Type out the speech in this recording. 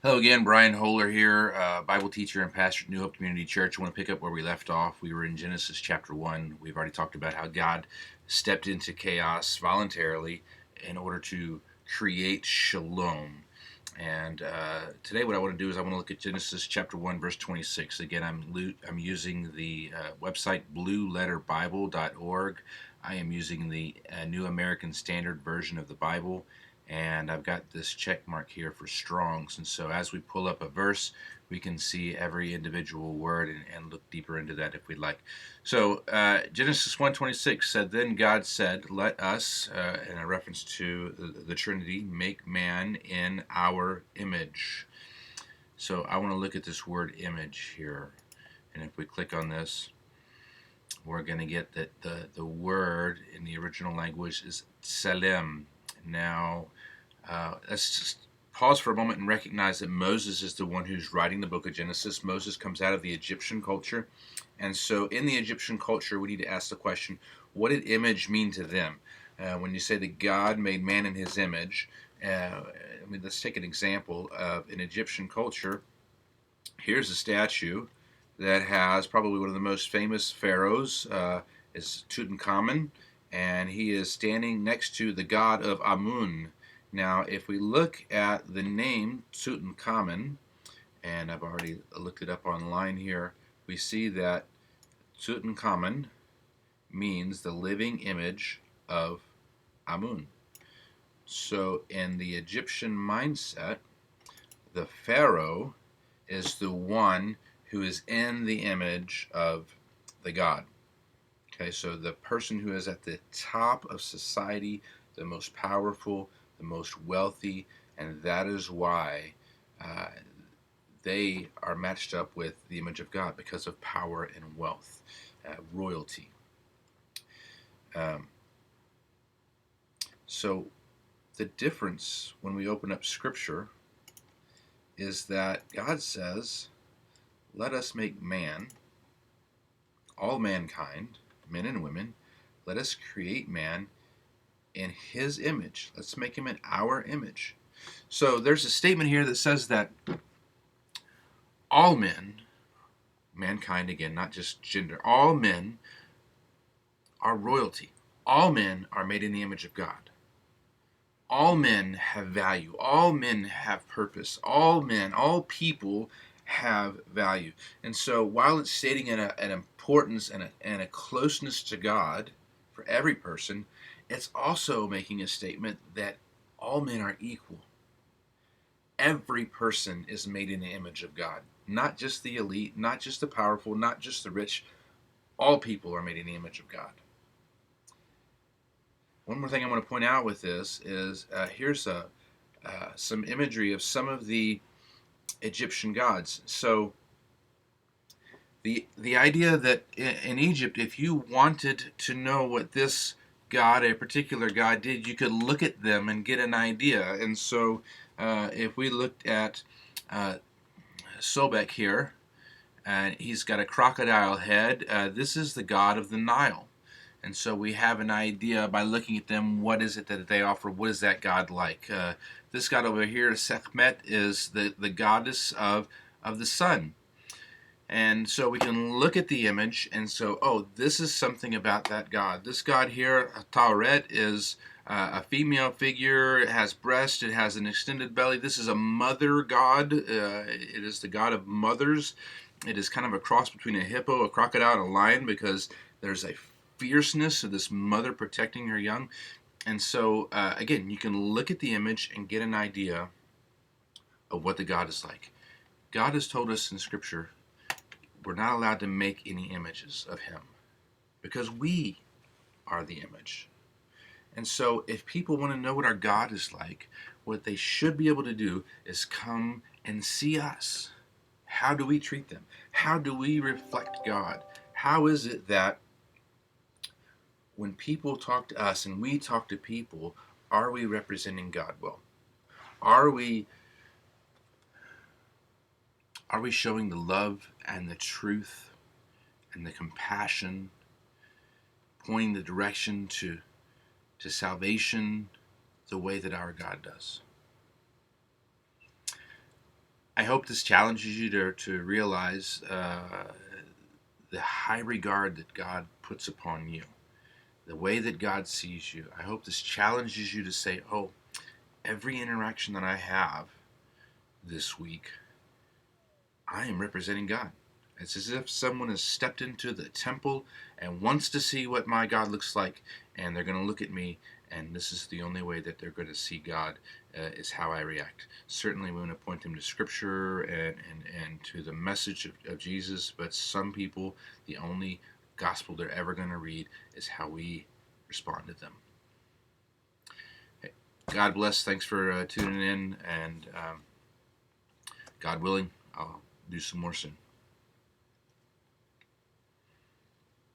Hello again, Brian Holer here, Bible teacher and pastor at New Hope Community Church. I want to pick up where we left off. We were in Genesis chapter 1. We've already talked about how God stepped into chaos voluntarily in order to create shalom. And today what I want to do is I want to look at Genesis chapter 1, verse 26. Again, I'm using the website blueletterbible.org. I am using the New American Standard Version of the Bible, and I've got this check mark here for Strong's. And so as we pull up a verse, we can see every individual word and look deeper into that if we'd like. So Genesis 1:26 said, "Then God said, let us," in a reference to the Trinity, "make man in our image." So I want to look at this word image here. And if we click on this, we're going to get that the word in the original language is tselem. Now, let's just pause for a moment and recognize that Moses is the one who's writing the book of Genesis. Moses comes out of the Egyptian culture. And so in the Egyptian culture, we need to ask the question, what did image mean to them? When you say that God made man in his image, let's take an example of an Egyptian culture. Here's a statue that has probably one of the most famous pharaohs, is Tutankhamun, and he is standing next to the god of Amun. Now, if we look at the name Tutankhamun, and I've already looked it up online here, we see that Tutankhamun means the living image of Amun. So, in the Egyptian mindset, the pharaoh is the one who is in the image of the god. Okay, so the person who is at the top of society, the most powerful, the most wealthy, and that is why uh, they are matched up with the image of God because of power and wealth, royalty. Um, so the difference when we open up Scripture is that God says, let us make man, all mankind, men and women, let us create man in his image. Let's make him in our image. So there's a statement here that says that all men, mankind again, not just gender, all men are royalty. All men are made in the image of God. All men have value. All men have purpose. All men, all people have value. And so while it's stating an importance and a closeness to God for every person, it's also making a statement that all men are equal. Every person is made in the image of God. Not just the elite, not just the powerful, not just the rich. All people are made in the image of God. One more thing I want to point out with this is here's some imagery of some of the Egyptian gods. So the idea that in Egypt, if you wanted to know what this god, a particular god, did, you could look at them and get an idea. And so if we looked at Sobek here, and he's got a crocodile head. This is the god of the Nile. And so we have an idea by looking at them, what is it that they offer? What is that god like? This god over here, Sekhmet, is the goddess of the sun. And so we can look at the image and so, oh, this is something about that god. This god here, Tauret, is a female figure. It has breast. It has an extended belly. This is a mother god. It is the god of mothers. It is kind of a cross between a hippo, a crocodile, and a lion because there's a fierceness of this mother protecting her young. And so, again, you can look at the image and get an idea of what the God is like. God has told us in Scripture we're not allowed to make any images of Him because we are the image. And so, if people want to know what our God is like, what they should be able to do is come and see us. How do we treat them? How do we reflect God? How is it that when people talk to us and we talk to people, are we representing God well? Are we showing the love and the truth and the compassion, pointing the direction to salvation the way that our God does? I hope this challenges you to realize the high regard that God puts upon you, the way that God sees you. I hope this challenges you to say, oh, every interaction that I have this week, I am representing God. It's as if someone has stepped into the temple and wants to see what my God looks like, and they're going to look at me, and this is the only way that they're going to see God, is how I react. Certainly, we want to point them to Scripture and to the message of Jesus, but some people, the only gospel they're ever going to read is how we respond to them. Hey, God bless. Thanks for tuning in, and God willing, I'll do some more soon.